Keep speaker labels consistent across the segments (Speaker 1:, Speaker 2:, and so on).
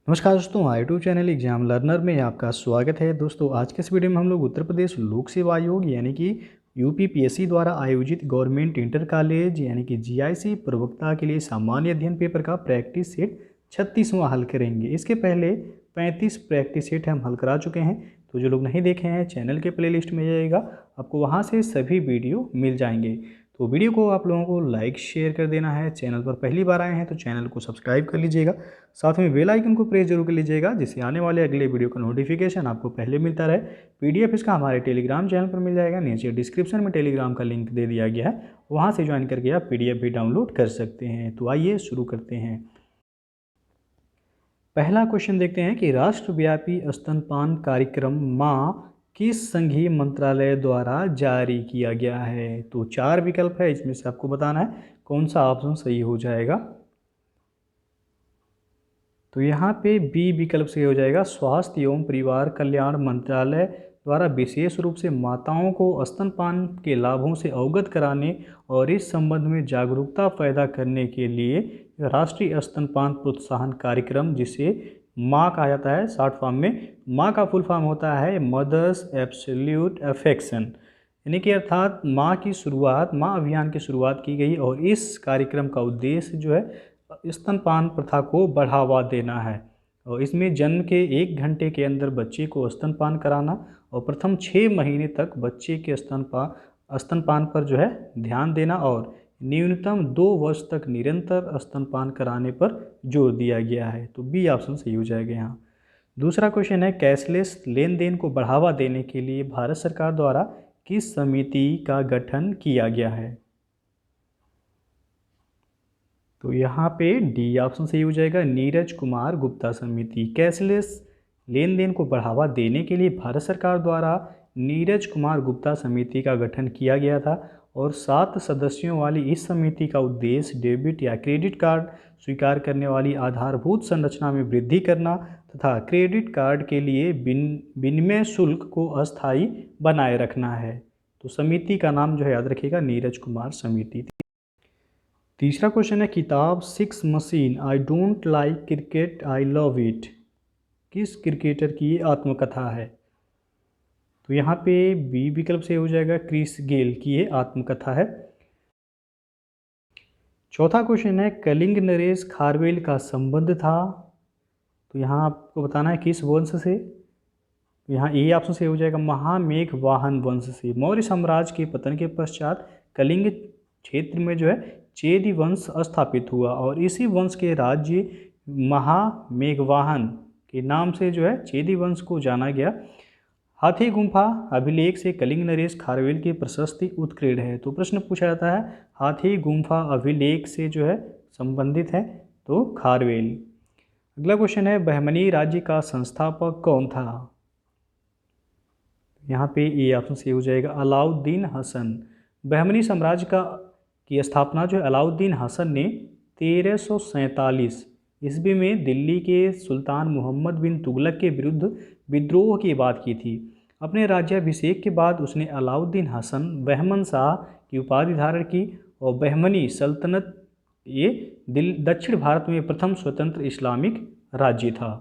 Speaker 1: नमस्कार दोस्तों, हमारे यूट्यूब चैनल एग्जाम लर्नर में आपका स्वागत है। दोस्तों, आज के इस वीडियो में हम लोग उत्तर प्रदेश लोक सेवा आयोग यानी कि यूपीपीएससी द्वारा आयोजित गवर्नमेंट इंटर कॉलेज यानी कि जीआईसी प्रवक्ता के लिए सामान्य अध्ययन पेपर का प्रैक्टिस सेट 36वां हल करेंगे। इसके पहले 35 प्रैक्टिस सेट हम हल करा चुके हैं, तो जो लोग नहीं देखे हैं चैनल के प्लेलिस्ट में जाइएगा, आपको वहाँ से सभी वीडियो मिल जाएंगे। तो वीडियो को आप लोगों को लाइक शेयर कर देना है। चैनल पर पहली बार आए हैं तो चैनल को सब्सक्राइब कर लीजिएगा, साथ में बेल आइकन को प्रेस जरूर कर लीजिएगा, जिससे आने वाले अगले वीडियो का नोटिफिकेशन आपको पहले मिलता रहे। पीडीएफ इसका हमारे टेलीग्राम चैनल पर मिल जाएगा, नीचे डिस्क्रिप्शन में टेलीग्राम का लिंक दे दिया गया है, वहाँ से ज्वाइन करके आप पीडीएफ भी डाउनलोड कर सकते हैं। तो आइए शुरू करते हैं। पहला क्वेश्चन देखते हैं कि राष्ट्रव्यापी स्तनपान कार्यक्रम माँ किस संघीय मंत्रालय द्वारा जारी किया गया है। तो 4 विकल्प है, इसमें से आपको बताना है कौन सा ऑप्शन सही हो जाएगा। तो यहाँ पे बी विकल्प से हो जाएगा, स्वास्थ्य एवं परिवार कल्याण मंत्रालय द्वारा विशेष रूप से माताओं को स्तनपान के लाभों से अवगत कराने और इस संबंध में जागरूकता पैदा करने के लिए राष्ट्रीय स्तनपान प्रोत्साहन कार्यक्रम, जिसे माँ कहा जाता है शॉर्ट फॉर्म में, माँ का फुल फॉर्म होता है मदर्स एब्सोल्यूट अफेक्शन, यानी कि अर्थात माँ की शुरुआत, माँ अभियान की शुरुआत की गई और इस कार्यक्रम का उद्देश्य जो है स्तनपान प्रथा को बढ़ावा देना है। और इसमें जन्म के 1 घंटे के अंदर बच्चे को स्तनपान कराना और प्रथम 6 महीने तक बच्चे के स्तनपान पर जो है ध्यान देना और न्यूनतम 2 वर्ष तक निरंतर स्तनपान कराने पर जोर दिया गया है। तो बी ऑप्शन सही हो जाएगा यहाँ। दूसरा क्वेश्चन है, कैशलेस लेन देन को बढ़ावा देने के लिए भारत सरकार द्वारा किस समिति का गठन किया गया है। तो यहाँ पे डी ऑप्शन सही हो जाएगा, नीरज कुमार गुप्ता समिति। कैशलेस लेन देन को बढ़ावा देने के लिए भारत सरकार द्वारा नीरज कुमार गुप्ता समिति का गठन किया गया था और 7 सदस्यों वाली इस समिति का उद्देश्य डेबिट या क्रेडिट कार्ड स्वीकार करने वाली आधारभूत संरचना में वृद्धि करना तथा क्रेडिट कार्ड के लिए विनिमय शुल्क को अस्थायी बनाए रखना है। तो समिति का नाम जो है याद रखिएगा, नीरज कुमार समिति। तीसरा क्वेश्चन है, किताब 6 machine I don't like cricket I love it किस क्रिकेटर की ये आत्मकथा है। तो यहाँ पे बी विकल्प से हो जाएगा, क्रिस गेल की ये आत्मकथा है। चौथा क्वेश्चन है, कलिंग नरेश खारवेल का संबंध था। तो यहाँ आपको बताना है किस वंश से। यहाँ ए ऑप्शन से हो जाएगा, महामेघ वाहन वंश से। मौर्य साम्राज्य के पतन के पश्चात कलिंग क्षेत्र में जो है चेदी वंश स्थापित हुआ और इसी वंश के राज्य महामेघवाहन के नाम से जो है चेदी वंश को जाना गया। हाथी गुम्फा अभिलेख से कलिंग नरेश खारवेल की प्रशस्ति उत्कीर्ण है। तो प्रश्न पूछा जाता है हाथी गुम्फा अभिलेख से जो है संबंधित है तो खारवेल। अगला क्वेश्चन है, बहमनी राज्य का संस्थापक कौन था। यहाँ पे ए ऑप्शन से हो जाएगा, अलाउद्दीन हसन। बहमनी साम्राज्य की स्थापना जो है अलाउद्दीन हसन ने 1347 ईस्वी में दिल्ली के सुल्तान मोहम्मद बिन तुगलक के विरुद्ध विद्रोह की बात की थी। अपने राज्याभिषेक के बाद उसने अलाउद्दीन हसन बहमन शाह की उपाधि धारण की और बहमनी सल्तनत ये दक्षिण भारत में प्रथम स्वतंत्र इस्लामिक राज्य था।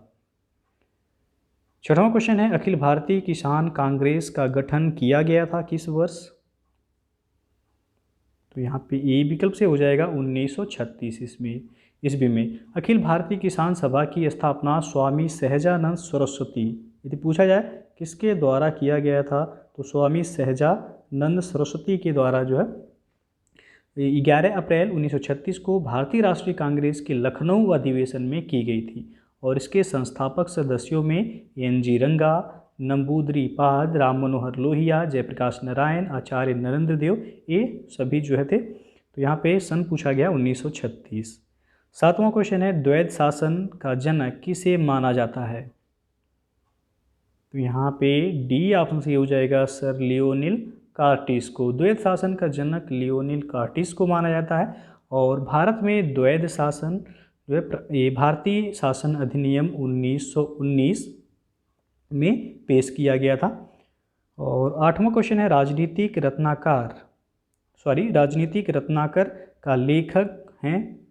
Speaker 1: छठवां क्वेश्चन है, अखिल भारतीय किसान कांग्रेस का गठन किया गया था किस वर्ष। तो यहाँ पे ए विकल्प से हो जाएगा 1936 ईस्वी में। अखिल भारतीय किसान सभा की स्थापना स्वामी सहजानंद सरस्वती, यदि पूछा जाए किसके द्वारा किया गया था तो स्वामी सहजानंद सरस्वती के द्वारा जो है 11 अप्रैल 1936 को भारतीय राष्ट्रीय कांग्रेस के लखनऊ अधिवेशन में की गई थी और इसके संस्थापक सदस्यों में एन.जी. रंगा, नंबूदरी पाद, राम मनोहर लोहिया, जयप्रकाश नारायण, आचार्य नरेंद्र देव, ये सभी जो है थे। तो यहाँ पे सन पूछा गया 1936। सातवां क्वेश्चन है, द्वैध शासन का जनक किसे माना जाता है। तो यहाँ पे डी ऑप्शन से हो जाएगा, सर लियोनिल कार्टिस को। द्वैध शासन का जनक लियोनिल कार्टिस को माना जाता है और भारत में द्वैध शासन जो है ये भारतीय शासन अधिनियम 1919 में पेश किया गया था। और 8वां क्वेश्चन है, राजनीतिक रत्नाकर का लेखक हैं।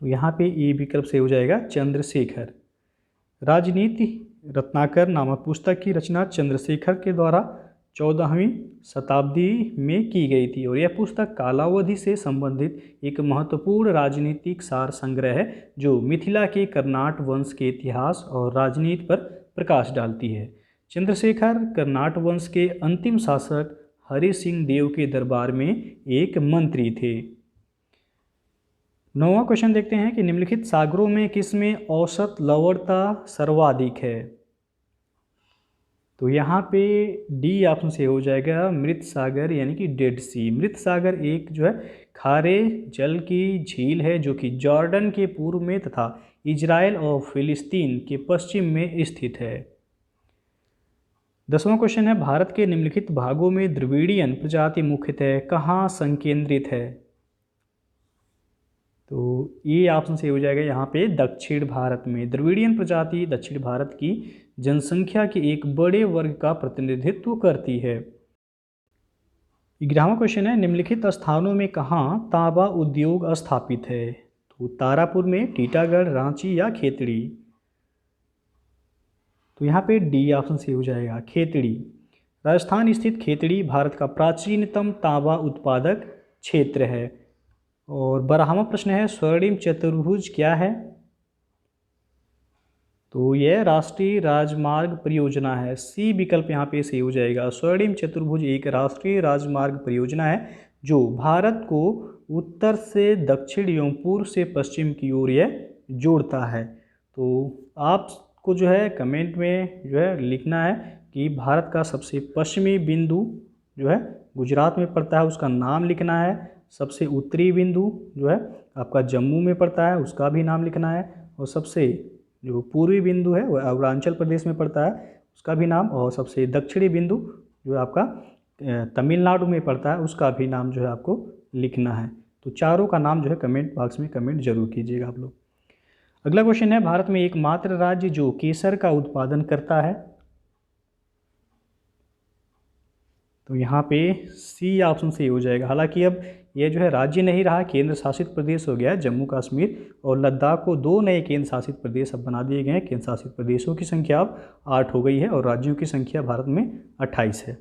Speaker 1: तो यहाँ पे ए विकल्प से हो जाएगा चंद्रशेखर। राजनीति रत्नाकर नामक पुस्तक की रचना चंद्रशेखर के द्वारा 14वीं शताब्दी में की गई थी और यह पुस्तक कालावधि से संबंधित एक महत्वपूर्ण राजनीतिक सार संग्रह है जो मिथिला के कर्नाट वंश के इतिहास और राजनीति पर प्रकाश डालती है। चंद्रशेखर कर्नाट वंश के अंतिम शासक हरि सिंह देव के दरबार में एक मंत्री थे। 9वां क्वेश्चन देखते हैं कि निम्नलिखित सागरों में किसमें औसत लवणता सर्वाधिक है। तो यहाँ पे डी ऑप्शन से हो जाएगा मृत सागर यानी कि डेड सी। मृत सागर एक जो है खारे जल की झील है जो कि जॉर्डन के पूर्व में तथा इजराइल और फिलिस्तीन के पश्चिम में स्थित है। 10वां क्वेश्चन है भारत के निम्नलिखित भागों में द्रविड़ियन प्रजाति मुख्यतः कहाँ संकेंद्रित है। तो ये ऑप्शन से हो जाएगा यहाँ पे दक्षिण भारत में। द्रविड़ियन प्रजाति दक्षिण भारत की जनसंख्या के एक बड़े वर्ग का प्रतिनिधित्व करती है। 11वां क्वेश्चन है निम्नलिखित स्थानों में कहाँ तांबा उद्योग स्थापित है। तो तारापुर में, टीटागढ़, रांची या खेतड़ी। तो यहाँ पे डी ऑप्शन से हो जाएगा खेतड़ी। राजस्थान स्थित खेतड़ी भारत का प्राचीनतम तांबा उत्पादक क्षेत्र है। और 12वां प्रश्न है स्वर्णिम चतुर्भुज क्या है। तो यह राष्ट्रीय राजमार्ग परियोजना है। सी विकल्प यहाँ पे सही हो जाएगा। स्वर्णिम चतुर्भुज एक राष्ट्रीय राजमार्ग परियोजना है जो भारत को उत्तर से दक्षिण एवं पूर्व से पश्चिम की ओर यह जोड़ता है। तो आपको जो है कमेंट में जो है लिखना है कि भारत का सबसे पश्चिमी बिंदु जो है गुजरात में पड़ता है उसका नाम लिखना है। सबसे उत्तरी बिंदु जो है आपका जम्मू में पड़ता है उसका भी नाम लिखना है। और सबसे जो पूर्वी बिंदु है वह अरुणाचल प्रदेश में पड़ता है उसका भी नाम। और सबसे दक्षिणी बिंदु जो आपका तमिलनाडु में पड़ता है उसका भी नाम जो है आपको लिखना है। तो चारों का नाम जो है कमेंट बॉक्स में कमेंट जरूर कीजिएगा आप लोग। अगला क्वेश्चन है भारत में एकमात्र राज्य जो केसर का उत्पादन करता है। तो यहाँ पे सी ऑप्शन से हो जाएगा। हालांकि अब ये जो है राज्य नहीं रहा, केंद्र शासित प्रदेश हो गया है। जम्मू कश्मीर और लद्दाख को 2 नए केंद्र शासित प्रदेश अब बना दिए गए हैं। केंद्र शासित प्रदेशों की संख्या अब 8 हो गई है और राज्यों की संख्या भारत में 28 है।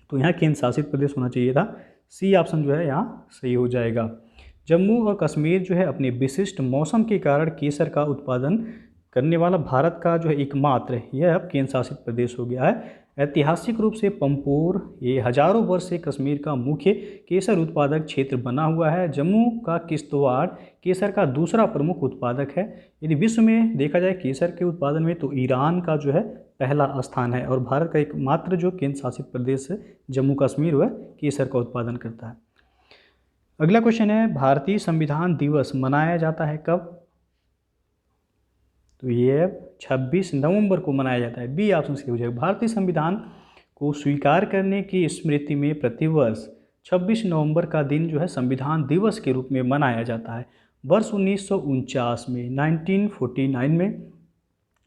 Speaker 1: तो यहाँ केंद्र शासित प्रदेश होना चाहिए था। सी ऑप्शन जो है यहाँ सही हो जाएगा। जम्मू और कश्मीर जो है अपने विशिष्ट मौसम के कारण केसर का उत्पादन करने वाला भारत का जो है एकमात्र यह अब केंद्र शासित प्रदेश हो गया है। ऐतिहासिक रूप से पंपोर ये हजारों वर्ष से कश्मीर का मुख्य केसर उत्पादक क्षेत्र बना हुआ है। जम्मू का किश्तवाड़ केसर का दूसरा प्रमुख उत्पादक है। यदि विश्व में देखा जाए केसर के उत्पादन में तो ईरान का जो है पहला स्थान है और भारत का एकमात्र जो केंद्र शासित प्रदेश है जम्मू कश्मीर वह केसर का उत्पादन करता है। अगला क्वेश्चन है भारतीय संविधान दिवस मनाया जाता है कब। तो ये 26 नवंबर को मनाया जाता है। बी ऑप्शन से हो जाएगा। भारतीय संविधान को स्वीकार करने की स्मृति में प्रतिवर्ष 26 नवंबर का दिन जो है संविधान दिवस के रूप में मनाया जाता है। वर्ष 1949 में 1949 में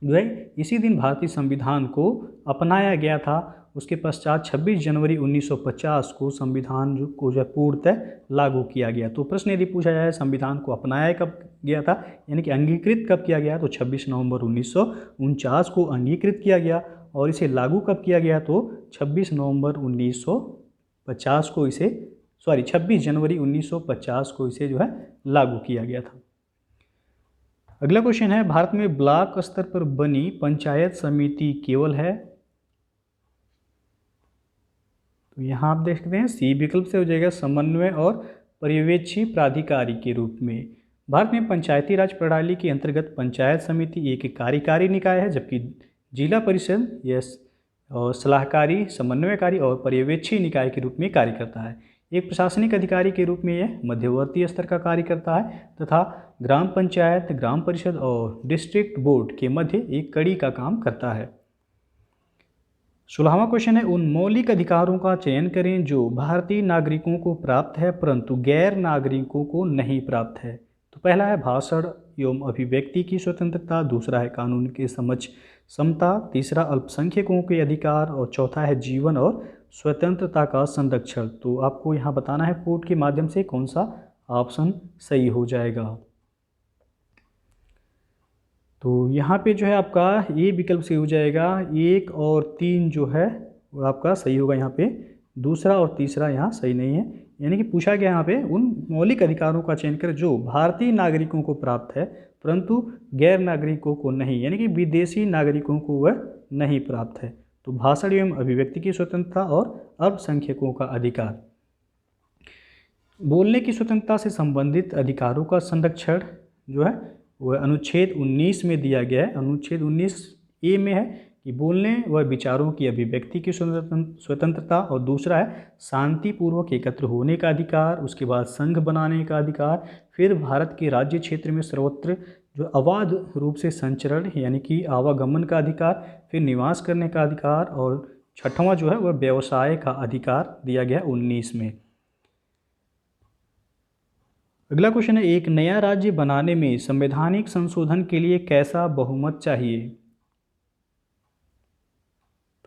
Speaker 1: जो है इसी दिन भारतीय संविधान को अपनाया गया था। उसके पश्चात 26 जनवरी 1950 को संविधान को जो है पूर्णतः लागू किया गया। तो प्रश्न यदि पूछा जाए संविधान को अपनाया कब गया था यानी कि अंगीकृत कब किया गया तो 26 नवंबर 1949 को अंगीकृत किया गया। और इसे लागू कब किया गया तो 26 नवंबर 1950 को 26 जनवरी 1950 को इसे जो है लागू किया गया था। अगला क्वेश्चन है भारत में ब्लॉक स्तर पर बनी पंचायत समिति केवल है। तो यहाँ आप देखते हैं सी विकल्प से हो जाएगा समन्वय और पर्यवेक्षी प्राधिकारी के रूप में। भारत में पंचायती राज प्रणाली के अंतर्गत पंचायत समिति एक कार्यकारी निकाय है जबकि जिला परिषद यह सलाहकारी, समन्वयकारी और पर्यवेक्षी निकाय के रूप में कार्य करता है। एक प्रशासनिक अधिकारी के रूप में यह मध्यवर्ती स्तर का कार्य करता है तथा ग्राम पंचायत, ग्राम परिषद और डिस्ट्रिक्ट बोर्ड के मध्य एक कड़ी का काम करता है। 16वां क्वेश्चन है उन मौलिक अधिकारों का चयन करें जो भारतीय नागरिकों को प्राप्त है परंतु गैर नागरिकों को नहीं प्राप्त है। तो पहला है भाषण एवं अभिव्यक्ति की स्वतंत्रता, दूसरा है कानून के समक्ष समता, तीसरा अल्पसंख्यकों के अधिकार और चौथा है जीवन और स्वतंत्रता का संरक्षण। तो आपको यहाँ बताना है कोड के माध्यम से कौन सा ऑप्शन सही हो जाएगा। तो यहाँ पे जो है आपका ए विकल्प सही हो जाएगा। 1 और 3 जो है वो आपका सही होगा यहाँ पे, दूसरा और तीसरा यहाँ सही नहीं है। यानी कि पूछा गया यहाँ पे उन मौलिक अधिकारों का चयन करें जो भारतीय नागरिकों को प्राप्त है परंतु गैर नागरिकों को नहीं, यानी कि विदेशी नागरिकों को वह नहीं प्राप्त है। तो भाषण एवं अभिव्यक्ति की स्वतंत्रता और अल्पसंख्यकों का अधिकार। बोलने की स्वतंत्रता से संबंधित अधिकारों का संरक्षण जो है वह अनुच्छेद 19 में दिया गया है। अनुच्छेद 19 ए में है कि बोलने व विचारों की अभिव्यक्ति की स्वतंत्रता, और दूसरा है शांतिपूर्वक एकत्र होने का अधिकार, उसके बाद संघ बनाने का अधिकार, फिर भारत के राज्य क्षेत्र में सर्वत्र जो अबाध रूप से संचरण यानी कि आवागमन का अधिकार, फिर निवास करने का अधिकार, और छठवां जो है वह व्यवसाय का अधिकार दिया गया 19 में। अगला क्वेश्चन है, एक नया राज्य बनाने में संवैधानिक संशोधन के लिए कैसा बहुमत चाहिए?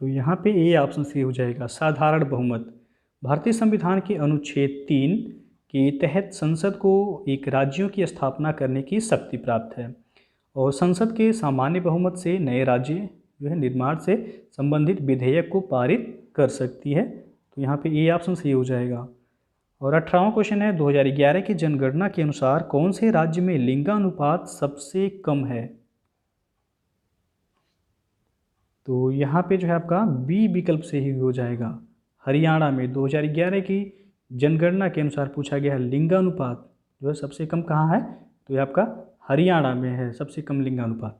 Speaker 1: तो यहाँ पे ए ऑप्शन सही हो जाएगा, साधारण बहुमत। भारतीय संविधान के अनुच्छेद 3 के तहत संसद को एक राज्यों की स्थापना करने की शक्ति प्राप्त है और संसद के सामान्य बहुमत से नए राज्य जो है निर्माण से संबंधित विधेयक को पारित कर सकती है। तो यहाँ पे ए ऑप्शन सही हो जाएगा। और 18वां क्वेश्चन है, 2011 की जनगणना के अनुसार कौन से राज्य में लिंगानुपात सबसे कम है? तो यहाँ पे जो है आपका बी विकल्प से ही हो जाएगा। हरियाणा में 2011 की जनगणना के अनुसार पूछा गया है लिंगानुपात जो है सबसे कम कहाँ है, तो ये आपका हरियाणा में है सबसे कम लिंगानुपात।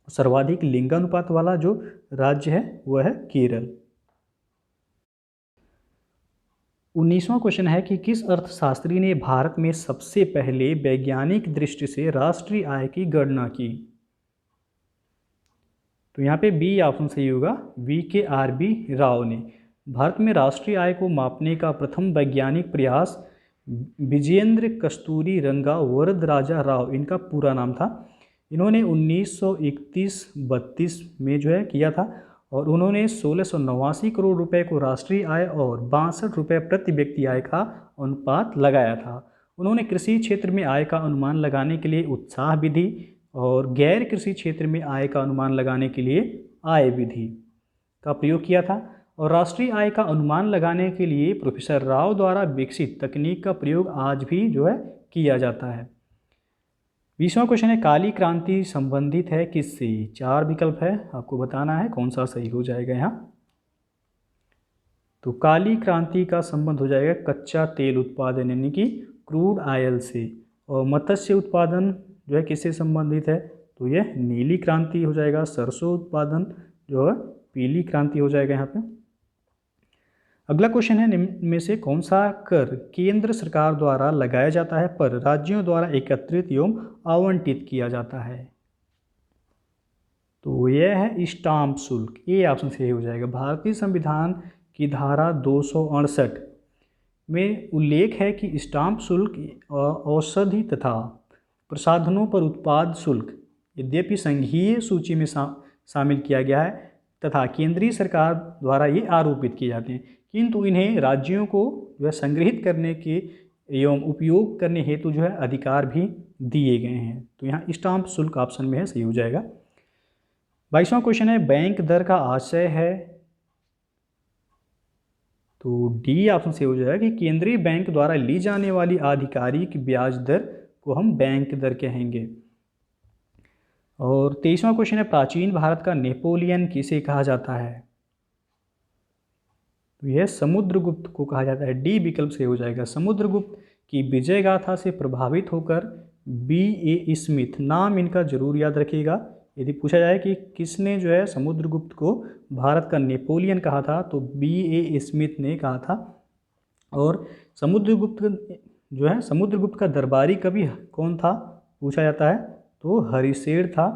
Speaker 1: सर्वाधिक लिंगानुपात वाला जो राज्य है वह है केरल। 19वां क्वेश्चन है कि किस अर्थशास्त्री ने भारत में सबसे पहले वैज्ञानिक दृष्टि से राष्ट्रीय आय की गणना की? तो यहाँ पे बी ऑप्शन सही होगा, VKRB राव ने। भारत में राष्ट्रीय आय को मापने का प्रथम वैज्ञानिक प्रयास विजयेंद्र कस्तूरी रंगा वरदराजा राव इनका पूरा नाम था। इन्होंने 1931-32 में जो है किया था और उन्होंने 1689 करोड़ रुपए को राष्ट्रीय आय और 62 रुपये प्रति व्यक्ति आय का अनुपात लगाया था। उन्होंने कृषि क्षेत्र में आय का अनुमान लगाने के लिए उत्साह विधि और गैर कृषि क्षेत्र में आय का अनुमान लगाने के लिए आय विधि का प्रयोग किया था और राष्ट्रीय आय का अनुमान लगाने के लिए प्रोफेसर राव द्वारा विकसित तकनीक का प्रयोग आज भी जो है किया जाता है। 20वां क्वेश्चन है, काली क्रांति संबंधित है किससे? 4 विकल्प है, आपको बताना है कौन सा सही हो जाएगा यहाँ। तो काली क्रांति का संबंध हो जाएगा कच्चा तेल उत्पादन यानी कि क्रूड ऑयल से, और मत्स्य उत्पादन जो है किससे संबंधित है, तो यह नीली क्रांति हो जाएगा। सरसों उत्पादन जो है पीली क्रांति हो जाएगा यहाँ पे। अगला क्वेश्चन है, निम्न में से कौन सा कर केंद्र सरकार द्वारा लगाया जाता है पर राज्यों द्वारा एकत्रित एवं आवंटित किया जाता है? तो यह है स्टाम्प शुल्क। ये ऑप्शन सही हो जाएगा। भारतीय संविधान की धारा 268 में उल्लेख है कि स्टाम्प शुल्क औषधि तथा प्रसाधनों पर उत्पाद शुल्क यद्यपि संघीय सूची में शामिल किया गया है तथा केंद्रीय सरकार द्वारा ये आरोपित किए जाते हैं, किंतु इन्हें राज्यों को जो है संग्रहित करने के एवं उपयोग करने हेतु जो है अधिकार भी दिए गए हैं। तो यहाँ स्टाम्प शुल्क ऑप्शन में है, सही हो जाएगा। 22वां क्वेश्चन है, बैंक दर का आशय है, तो डी ऑप्शन से हो जाएगा कि केंद्रीय बैंक द्वारा ली जाने वाली आधिकारिक ब्याज दर को हम बैंक दर कहेंगे। और 23वां क्वेश्चन है, प्राचीन भारत का नेपोलियन किसे कहा जाता है? तो यह समुद्रगुप्त को कहा जाता है। डी विकल्प से हो जाएगा। समुद्रगुप्त की विजय गाथा से प्रभावित होकर B.A. स्मिथ, नाम इनका जरूर याद रखिएगा। यदि पूछा जाए कि किसने जो है समुद्रगुप्त को भारत का नेपोलियन कहा था, तो B.A. स्मिथ ने कहा था। और समुद्रगुप्त जो है समुद्रगुप्त का दरबारी कवि कौन था पूछा जाता है, तो हरिशेर था।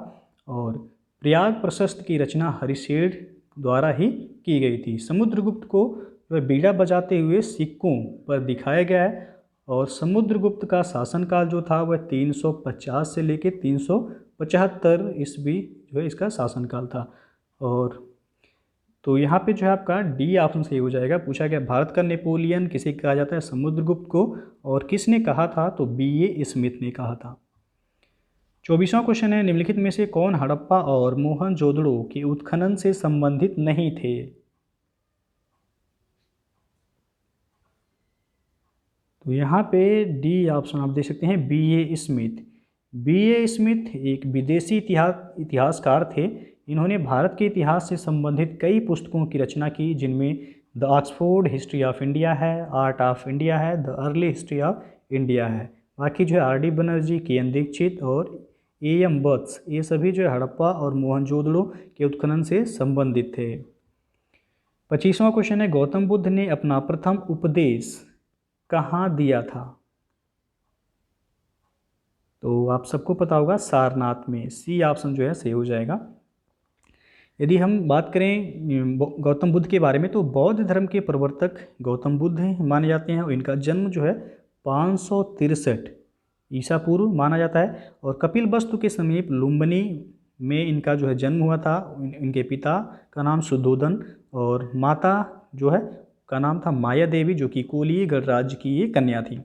Speaker 1: और प्रयाग प्रशस्त की रचना हरिशेर द्वारा ही की गई थी। समुद्रगुप्त को वह बीड़ा बजाते हुए सिक्कों पर दिखाया गया है और समुद्रगुप्त का शासनकाल जो था वह 350 से लेकर 375 ईस्वी जो है इसका शासनकाल था। और तो यहाँ पे जो है आपका डी ऑप्शन सही हो जाएगा। पूछा गया भारत का नेपोलियन किसे कहा जाता है? समुद्रगुप्त को। और किसने कहा था? तो B.A. स्मिथ ने कहा था। 24वां क्वेश्चन है, निम्नलिखित में से कौन हड़प्पा और मोहनजोदड़ो के उत्खनन से संबंधित नहीं थे? तो यहाँ पे डी ऑप्शन आप देख सकते हैं, B A Smith. B A Smith एक विदेशी इतिहासकार थे। इन्होंने भारत के इतिहास से संबंधित कई पुस्तकों की रचना की, जिनमें the Oxford history of India है, आर्ट ऑफ इंडिया है, the early history of India है। बाकी जो है आर डी बनर्जी, के एन दीक्षित और ए एम बत्स, ये सभी जो है हड़प्पा और मोहनजोदड़ो के उत्खनन से संबंधित थे। 25वां क्वेश्चन है, गौतम बुद्ध ने अपना प्रथम उपदेश कहाँ दिया था? तो आप सबको पता होगा, सारनाथ में। सी ऑप्शन जो है सही हो जाएगा। यदि हम बात करें गौतम बुद्ध के बारे में, तो बौद्ध धर्म के प्रवर्तक गौतम बुद्ध माने जाते हैं और इनका जन्म जो है 563 ईसा पूर्व माना जाता है। और कपिलवस्तु के समीप लुम्बिनी में इनका जो है जन्म हुआ था। इनके पिता का नाम सुद्धोधन और माता जो है का नाम था माया देवी, जो कि कोलीय गणराज्य की ये कन्या थी।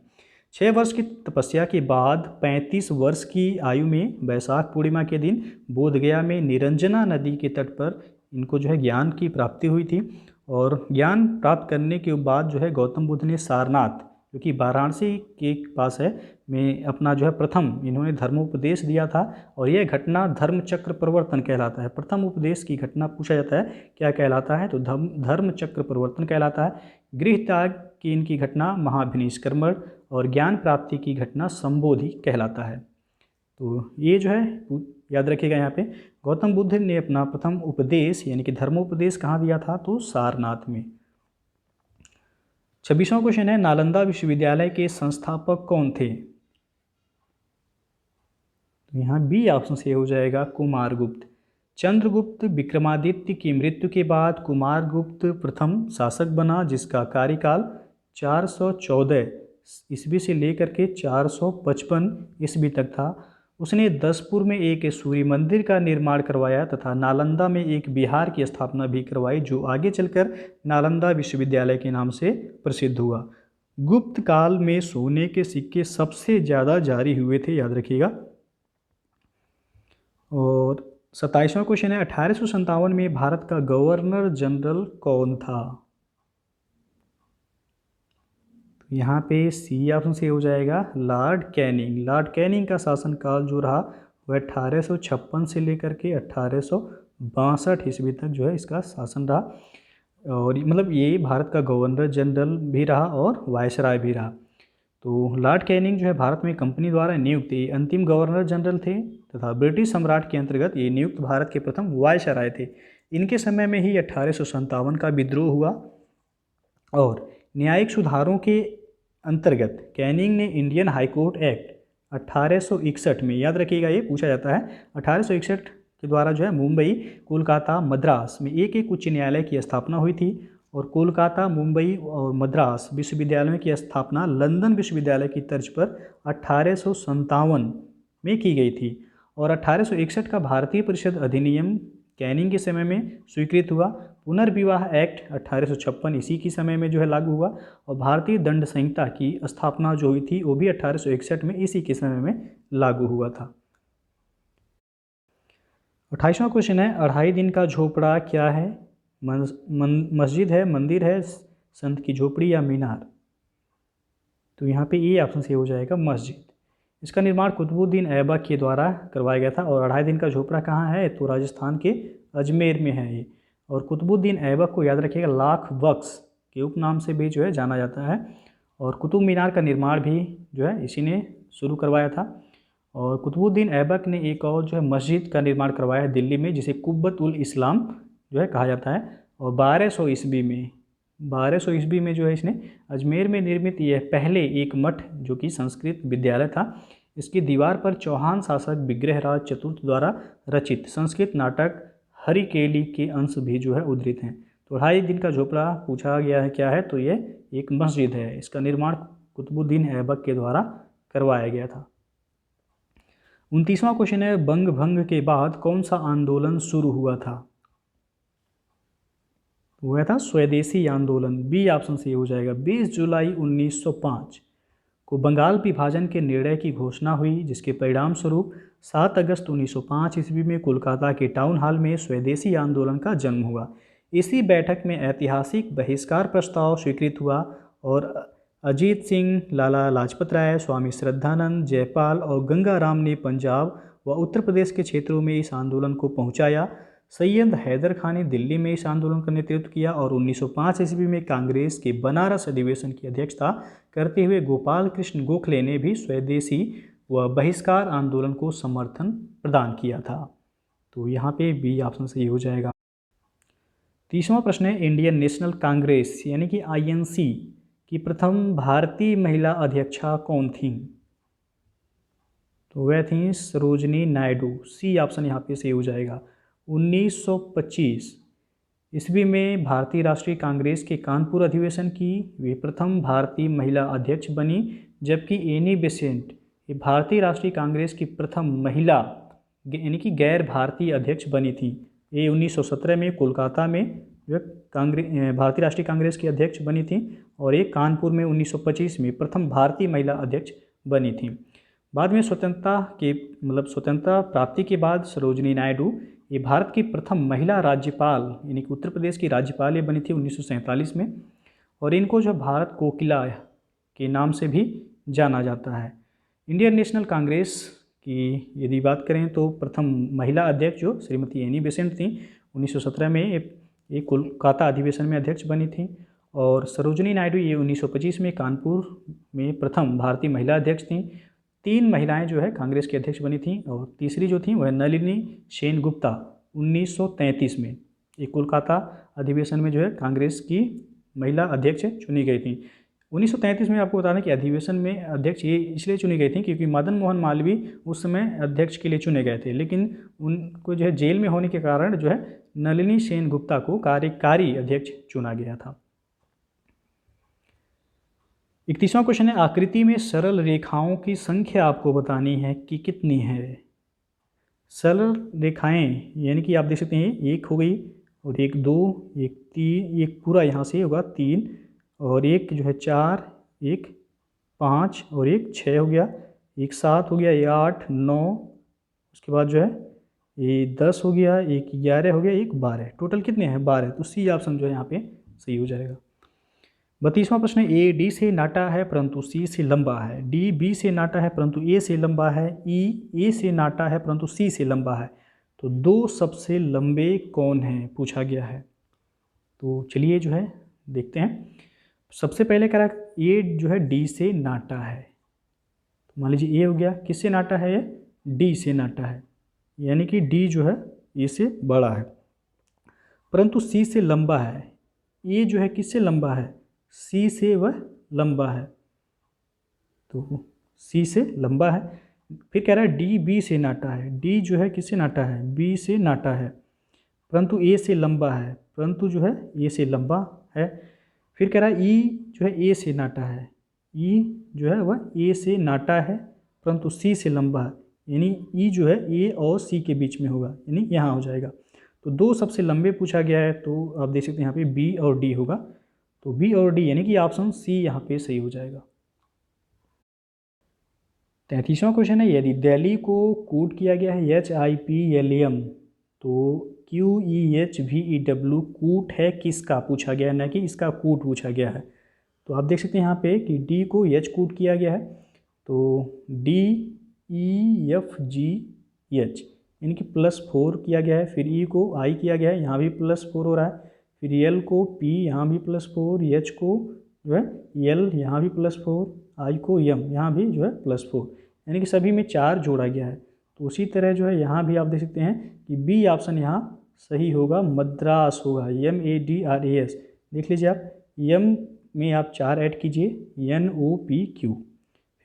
Speaker 1: 6 वर्ष की तपस्या के बाद 35 वर्ष की आयु में वैशाख पूर्णिमा के दिन बोधगया में निरंजना नदी के तट पर इनको जो है ज्ञान की प्राप्ति हुई थी। और ज्ञान प्राप्त करने के बाद जो है गौतम बुद्ध ने सारनाथ, जो कि वाराणसी के पास है, में अपना जो है प्रथम इन्होंने धर्मोपदेश दिया था। और यह घटना धर्म चक्र प्रवर्तन कहलाता है। प्रथम उपदेश की घटना पूछा जाता है क्या कहलाता है, तो धर्म चक्र प्रवर्तन कहलाता है। गृह त्याग की इनकी घटना महाभिनिष्क्रमण और ज्ञान प्राप्ति की घटना संबोधि कहलाता है। तो ये जो है याद रखिएगा, यहाँ पे गौतम बुद्ध ने अपना प्रथम उपदेश यानी कि धर्मोपदेश कहाँ दिया था, तो सारनाथ में। 26वां क्वेश्चन है, नालंदा विश्वविद्यालय के संस्थापक कौन थे? तो यहाँ बी ऑप्शन से हो जाएगा, कुमारगुप्त। चंद्रगुप्त विक्रमादित्य की मृत्यु के बाद कुमारगुप्त प्रथम शासक बना, जिसका कार्यकाल 414 ईस्वी से लेकर के 455 ईस्वी तक था। उसने दसपुर में एक सूर्य मंदिर का निर्माण करवाया तथा नालंदा में एक विहार की स्थापना भी करवाई, जो आगे चलकर नालंदा विश्वविद्यालय के नाम से प्रसिद्ध हुआ। गुप्त काल में सोने के सिक्के सबसे ज़्यादा जारी हुए थे, याद रखिएगा। और 27वां क्वेश्चन है, 1857 में भारत का गवर्नर जनरल कौन था? तो यहाँ पे सी ऑप्शन से हो जाएगा, लॉर्ड कैनिंग। लॉर्ड कैनिंग का शासनकाल जो रहा वह 1856 से लेकर के 1862 ईस्वी तक जो है इसका शासन रहा। और मतलब ये भारत का गवर्नर जनरल भी रहा और वायसराय भी रहा। तो लॉर्ड कैनिंग जो है भारत में कंपनी द्वारा नियुक्त ये अंतिम गवर्नर जनरल थे तथा ब्रिटिश सम्राट के अंतर्गत ये नियुक्त भारत के प्रथम वायसराय थे। इनके समय में ही 1857 का विद्रोह हुआ और न्यायिक सुधारों के अंतर्गत कैनिंग ने इंडियन हाईकोर्ट एक्ट 1861 में, याद रखिएगा ये पूछा जाता है, 1861 के द्वारा जो है मुंबई, कोलकाता, मद्रास में एक एक उच्च न्यायालय की स्थापना हुई थी। और कोलकाता, मुंबई और मद्रास विश्वविद्यालयों की स्थापना लंदन विश्वविद्यालय की तर्ज पर 1857 में की गई थी। और 1861 का भारतीय परिषद अधिनियम कैनिंग के समय में स्वीकृत हुआ। पुनर्विवाह एक्ट 1856 इसी की समय में जो है लागू हुआ। और भारतीय दंड संहिता की स्थापना जो हुई थी वो भी 1861 में इसी के समय में लागू हुआ था। 28वां क्वेश्चन है, 2.5 दिन का झोपड़ा क्या है? मस्जिद है, मंदिर है, संत की झोपड़ी या मीनार? तो यहाँ पे ये ऑप्शन से हो जाएगा, मस्जिद। इसका निर्माण कुतुबुद्दीन ऐबक के द्वारा करवाया गया था। और 2.5 दिन का झोपड़ा कहाँ है, तो राजस्थान के अजमेर में है ये। और कुतुबुद्दीन ऐबक को याद रखिएगा लाख बख्श के उपनाम से भी जो है जाना जाता है। और कुतुब मीनार का निर्माण भी जो है इसी ने शुरू करवाया था। और कुतुबुद्दीन ऐबक ने एक और जो है मस्जिद का निर्माण करवाया है दिल्ली में, जिसे कुब्बत उल इस्लाम जो है कहा जाता है। और 1200 ईस्वी में जो है इसने अजमेर में निर्मित यह पहले एक मठ जो कि संस्कृत विद्यालय था, इसकी दीवार पर चौहान शासक विग्रहराज चतुर्थ द्वारा रचित संस्कृत नाटक हरिकेली के अंश भी जो है उद्धृत हैं। तो 2.5 दिन का झोपड़ा पूछा गया है क्या है, तो ये एक मस्जिद है। इसका निर्माण कुतुबुद्दीन ऐबक के द्वारा करवाया गया था। 29वां क्वेश्चन है, बंग भंग के बाद कौन सा आंदोलन शुरू हुआ था? हुआ था स्वदेशी आंदोलन। बी ऑप्शन से हो जाएगा, 20 जुलाई 1905 को बंगाल विभाजन के निर्णय की घोषणा हुई, जिसके परिणाम स्वरूप 7 अगस्त 1905 ईस्वी में कोलकाता के टाउन हॉल में स्वदेशी आंदोलन का जन्म हुआ। इसी बैठक में ऐतिहासिक बहिष्कार प्रस्ताव स्वीकृत हुआ और अजीत सिंह, लाला लाजपत राय, स्वामी श्रद्धानंद, जयपाल और गंगाराम ने पंजाब व उत्तर प्रदेश के क्षेत्रों में इस आंदोलन को पहुंचाया। सैयद हैदर खान ने दिल्ली में इस आंदोलन का नेतृत्व किया और 1905 ईस्वी में कांग्रेस के बनारस अधिवेशन की अध्यक्षता करते हुए गोपाल कृष्ण गोखले ने भी स्वदेशी व बहिष्कार आंदोलन को समर्थन प्रदान किया था। तो यहाँ पे बी ऑप्शन सही हो जाएगा। 30वां प्रश्न है, इंडियन नेशनल कांग्रेस यानी कि INC की प्रथम भारतीय महिला अध्यक्षा कौन थी? तो वह थी सरोजनी नायडू। सी ऑप्शन यहाँ पे सही हो जाएगा। 1925 ईस्वी में भारतीय राष्ट्रीय कांग्रेस के कानपुर अधिवेशन की वे प्रथम भारतीय महिला अध्यक्ष बनी, जबकि एनी बेसेंट ये भारतीय राष्ट्रीय कांग्रेस की प्रथम महिला यानी कि गैर भारतीय अध्यक्ष बनी थी। ये 1917 में कोलकाता में जो भारतीय राष्ट्रीय कांग्रेस की अध्यक्ष बनी थी और एक कानपुर में 1925 में प्रथम भारतीय महिला अध्यक्ष बनी थी। बाद में स्वतंत्रता प्राप्ति के बाद सरोजनी नायडू ये भारत की प्रथम महिला राज्यपाल यानी कि उत्तर प्रदेश की राज्यपाल ये बनी थी 1947 में, और इनको जो भारत कोकिला के नाम से भी जाना जाता है। इंडियन नेशनल कांग्रेस की यदि बात करें तो प्रथम महिला अध्यक्ष जो श्रीमती एनी बेसेंट थी 1917 में ये कोलकाता अधिवेशन में अध्यक्ष बनी थी, और सरोजनी नायडू ये 1925 में कानपुर में प्रथम भारतीय महिला अध्यक्ष थी। 3 महिलाएं जो है कांग्रेस की अध्यक्ष बनी थी और तीसरी जो थी वह नलिनी सेनगुप्ता 1933 में एक कोलकाता अधिवेशन में जो है कांग्रेस की महिला अध्यक्ष चुनी गई थी। 1933 में आपको बता दें कि अधिवेशन में अध्यक्ष ये इसलिए चुनी गई थी क्योंकि मदन मोहन मालवीय उस समय अध्यक्ष के लिए चुने गए थे, लेकिन उनको जो है जेल में होने के कारण जो है नलिनी सेनगुप्ता को कार्यकारी अध्यक्ष चुना गया था। 31वां क्वेश्चन है, आकृति में सरल रेखाओं की संख्या आपको बतानी है कि कितनी है। सरल रेखाएं यानी कि आप देख सकते हैं एक हो गई और एक 2, एक 3, एक पूरा यहाँ से होगा 3 और एक जो है 4, एक 5 और एक 6 हो गया, एक 7 हो गया, ये 8, 9, उसके बाद जो है ये 10 हो गया, एक 11 हो गया, एक 12। टोटल कितने हैं? 12। तो सी ऑप्शन जो है यहाँ पे सही हो जाएगा। 32वां प्रश्न है, ए डी से नाटा है परंतु सी से लंबा है, डी बी से नाटा है परंतु ए से लंबा है, ई ए से नाटा है परंतु सी से लंबा है। तो 2 सबसे लंबे कौन हैं पूछा गया है। तो चलिए जो है देखते हैं। सबसे पहले कह रहा है ए जो है डी से नाटा है, तो मान लीजिए ए हो गया, किससे नाटा है? ये डी से नाटा है, यानी कि डी जो है ए से बड़ा है, परंतु सी से लंबा है। ए जो है किससे लंबा है? सी से वह लंबा है, तो सी से लंबा है। फिर कह रहा है डी बी से नाटा है, डी जो है किससे नाटा है? बी से नाटा है, परंतु ए से लंबा है, परंतु जो है ए से लंबा है। फिर कह रहा है ई जो है ए से नाटा है, ई जो है वह ए से नाटा है परंतु सी से लंबा है, यानी ई जो है ए और सी के बीच में होगा, यानी यहाँ हो जाएगा। तो 2 सबसे लंबे पूछा गया है, तो आप देख सकते हैं यहाँ पे बी और डी होगा, तो बी और डी यानी कि ऑप्शन सी यहाँ पे सही हो जाएगा। 33वां क्वेश्चन है, यदि दिल्ली को कोड किया गया है HIPLM तो QEHVEW कूट है किसका पूछा गया है, न कि इसका कूट पूछा गया है। तो आप देख सकते हैं यहाँ पे कि डी को एच कूट किया गया है, तो DEFGH यानी कि +4 किया गया है। फिर ई को आई किया गया है, यहाँ भी +4 हो रहा है। फिर एल को पी, यहाँ भी +4, एच को जो है एल, यहाँ भी +4, आई को एम, यहाँ भी जो है +4, यानी कि सभी में 4 जोड़ा गया है। तो उसी तरह जो है यहाँ भी आप देख सकते हैं कि बी ऑप्शन यहाँ सही होगा, मद्रास होगा, MADRAS। देख लीजिए आप, एम में आप 4 ऐड कीजिए, NOPQ,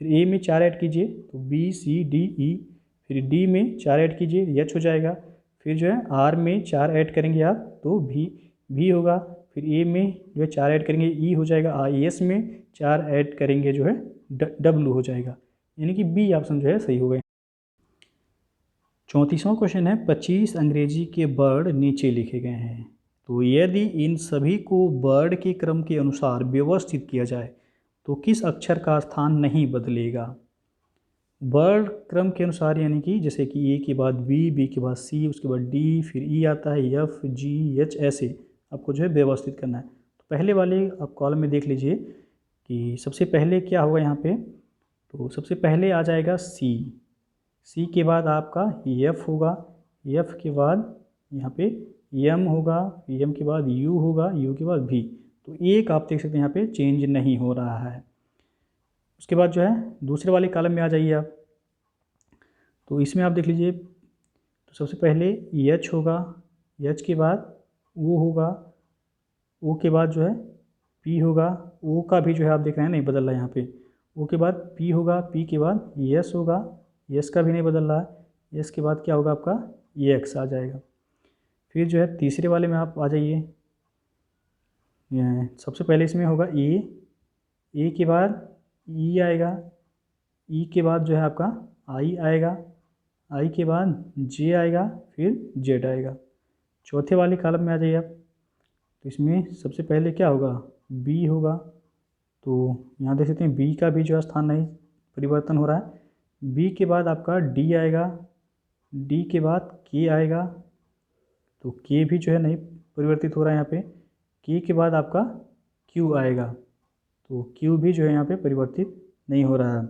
Speaker 1: फिर ए में 4 ऐड कीजिए तो BCDE, फिर डी में 4 ऐड कीजिए एच हो जाएगा, फिर जो है आर में 4 ऐड करेंगे आप तो भी होगा, फिर ए में जो है 4 ऐड करेंगे ई हो जाएगा, एस में 4 ऐड करेंगे जो है डब्लू हो जाएगा, यानी कि बी ऑप्शन जो है सही हो गए। 34वां क्वेश्चन है, 25 अंग्रेजी के वर्ड नीचे लिखे गए हैं, तो यदि इन सभी को वर्ड के क्रम के अनुसार व्यवस्थित किया जाए तो किस अक्षर का स्थान नहीं बदलेगा। वर्ण क्रम के अनुसार, यानी कि जैसे कि ए के बाद बी के बाद सी, उसके बाद डी, फिर ई आता है, एफ, जी, एच, ऐसे आपको जो है व्यवस्थित करना है। तो पहले वाले आप कॉलम में देख लीजिए कि सबसे पहले क्या होगा यहाँ पे। तो सबसे पहले आ जाएगा सी, सी के बाद आपका एफ होगा, एफ के बाद यहाँ पे एम होगा, एम के बाद यू होगा, यू के बाद भी। तो एक आप देख सकते हैं यहाँ पे चेंज नहीं हो रहा है। उसके बाद जो है दूसरे वाले कॉलम में आ जाइए आप। तो इसमें आप देख लीजिए, तो सबसे पहले एच होगा, एच के बाद ओ होगा, ओ के बाद जो है पी होगा, ओ का भी जो है आप देख रहे हैं नहीं बदल रहा है यहाँ पे। ओ के बाद पी होगा, पी के बाद एस होगा, एस का भी नहीं बदल रहा है। एस के बाद क्या होगा आपका एक्स आ जाएगा। फिर जो है तीसरे वाले में आप आ जाइए। सबसे पहले इसमें होगा ए के बाद ई आएगा, ई के बाद जो है आपका आई आएगा, आई के बाद जे आएगा, फिर जेड आएगा। चौथे वाले कॉलम में आ जाइए आप। तो इसमें सबसे पहले क्या होगा बी होगा। तो यहाँ देख सकते हैं बी का भी जो स्थान नहीं परिवर्तन हो रहा है। बी के बाद आपका डी आएगा, डी के बाद के आएगा, तो के भी जो है नहीं परिवर्तित हो रहा है यहाँ पे। के के बाद आपका क्यू आएगा, तो क्यू भी जो है यहाँ पे परिवर्तित नहीं हो रहा है।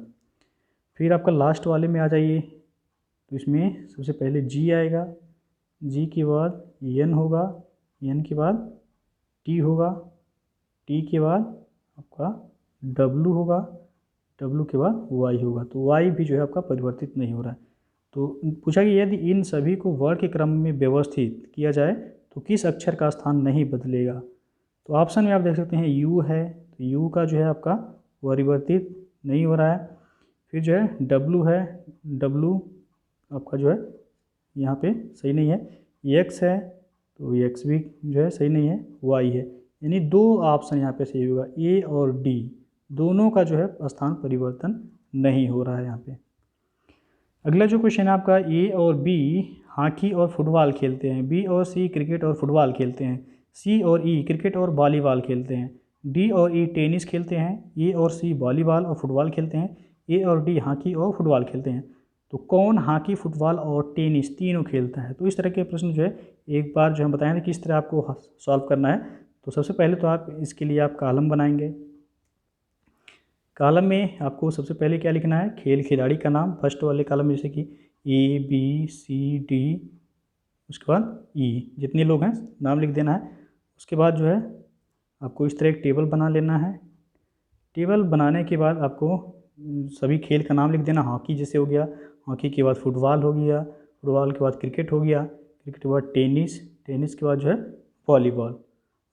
Speaker 1: फिर आपका लास्ट वाले में आ जाइए। तो इसमें सबसे पहले जी आएगा, जी के बाद एन होगा, एन के बाद टी होगा, टी के बाद आपका डब्लू होगा, डब्लू के बाद वाई होगा। तो वाई भी जो है आपका परिवर्तित नहीं हो रहा है। तो पूछा कि यदि इन सभी को वर्ण के क्रम में व्यवस्थित किया जाए तो किस अक्षर का स्थान नहीं बदलेगा। तो ऑप्शन में आप देख सकते हैं यू है, तो यू का जो है आपका परिवर्तित नहीं हो रहा है। फिर जो है डब्लू है, डब्लू आपका जो है यहाँ पे सही नहीं है। एक्स है, तो एक्स भी जो है सही नहीं है। वाई है, यानी दो ऑप्शन यहाँ पे सही होगा, ए और डी दोनों का जो है स्थान परिवर्तन नहीं हो रहा है यहाँ पे। अगला जो क्वेश्चन है आपका, ए और बी हॉकी और फुटबॉल खेलते हैं, बी और सी क्रिकेट और फुटबॉल खेलते हैं, सी और ई क्रिकेट और वॉलीबॉल खेलते हैं, डी और ई टेनिस खेलते हैं, ए और सी वॉलीबॉल और फुटबॉल खेलते हैं, ए और डी हॉकी और फुटबॉल खेलते हैं। तो कौन हॉकी, फुटबॉल और टेनिस तीनों खेलता है। तो इस तरह के प्रश्न जो है एक बार जो हम बताएं कि किस तरह आपको सॉल्व करना है। तो सबसे पहले तो आप इसके लिए आप कॉलम बनाएंगे। कॉलम में आपको सबसे पहले क्या लिखना है, खेल खिलाड़ी का नाम फर्स्ट वाले कॉलम में, जैसे कि ए बी सी डी, उसके बाद ई, जितने लोग हैं नाम लिख देना है। उसके बाद जो है आपको इस तरह एक टेबल बना लेना है। टेबल बनाने के बाद आपको सभी खेल का नाम लिख देना। हॉकी जैसे हो गया, हॉकी के बाद फुटबॉल हो गया, फुटबॉल के बाद क्रिकेट हो गया, क्रिकेट के बाद टेनिस, टेनिस के बाद जो है वॉलीबॉल।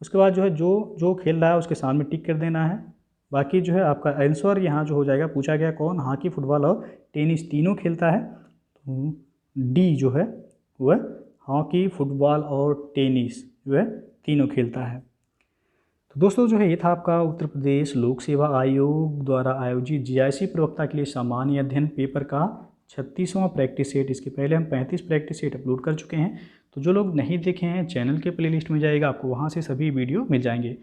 Speaker 1: उसके बाद जो है जो खेल रहा है उसके सामने टिक कर देना है। बाकी जो है आपका आंसर यहाँ जो हो जाएगा, पूछा गया कौन हॉकी, फुटबॉल और टेनिस तीनों खेलता है, तो डी जो है वह हॉकी, फुटबॉल और टेनिस जो है तीनों खेलता है। तो दोस्तों जो है ये था आपका उत्तर प्रदेश लोक सेवा आयोग द्वारा आयोजित जीआईसी प्रवक्ता के लिए सामान्य अध्ययन पेपर का 36वां प्रैक्टिस सेट। इसके पहले हम 35 प्रैक्टिस सेट अपलोड कर चुके हैं। तो जो लोग नहीं देखे हैं चैनल के प्लेलिस्ट में जाएगा, आपको वहाँ से सभी वीडियो मिल जाएंगे।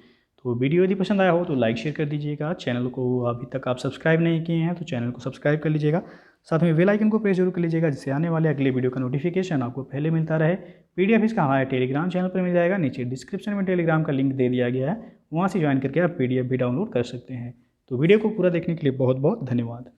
Speaker 1: तो वीडियो यदि पसंद आया हो तो लाइक शेयर कर दीजिएगा। चैनल को अभी तक आप सब्सक्राइब नहीं किए हैं तो चैनल को सब्सक्राइब कर लीजिएगा। साथ में बेल आइकन को प्रेस जरूर कर लीजिएगा, जिससे आने वाले अगले वीडियो का नोटिफिकेशन आपको पहले मिलता रहे। पीडीएफ इसका हमारे टेलीग्राम चैनल पर मिल जाएगा, नीचे डिस्क्रिप्शन में टेलीग्राम का लिंक दे दिया गया है, वहाँ से ज्वाइन करके आप पीडीएफ भी डाउनलोड कर सकते हैं। तो वीडियो को पूरा देखने के लिए बहुत बहुत धन्यवाद।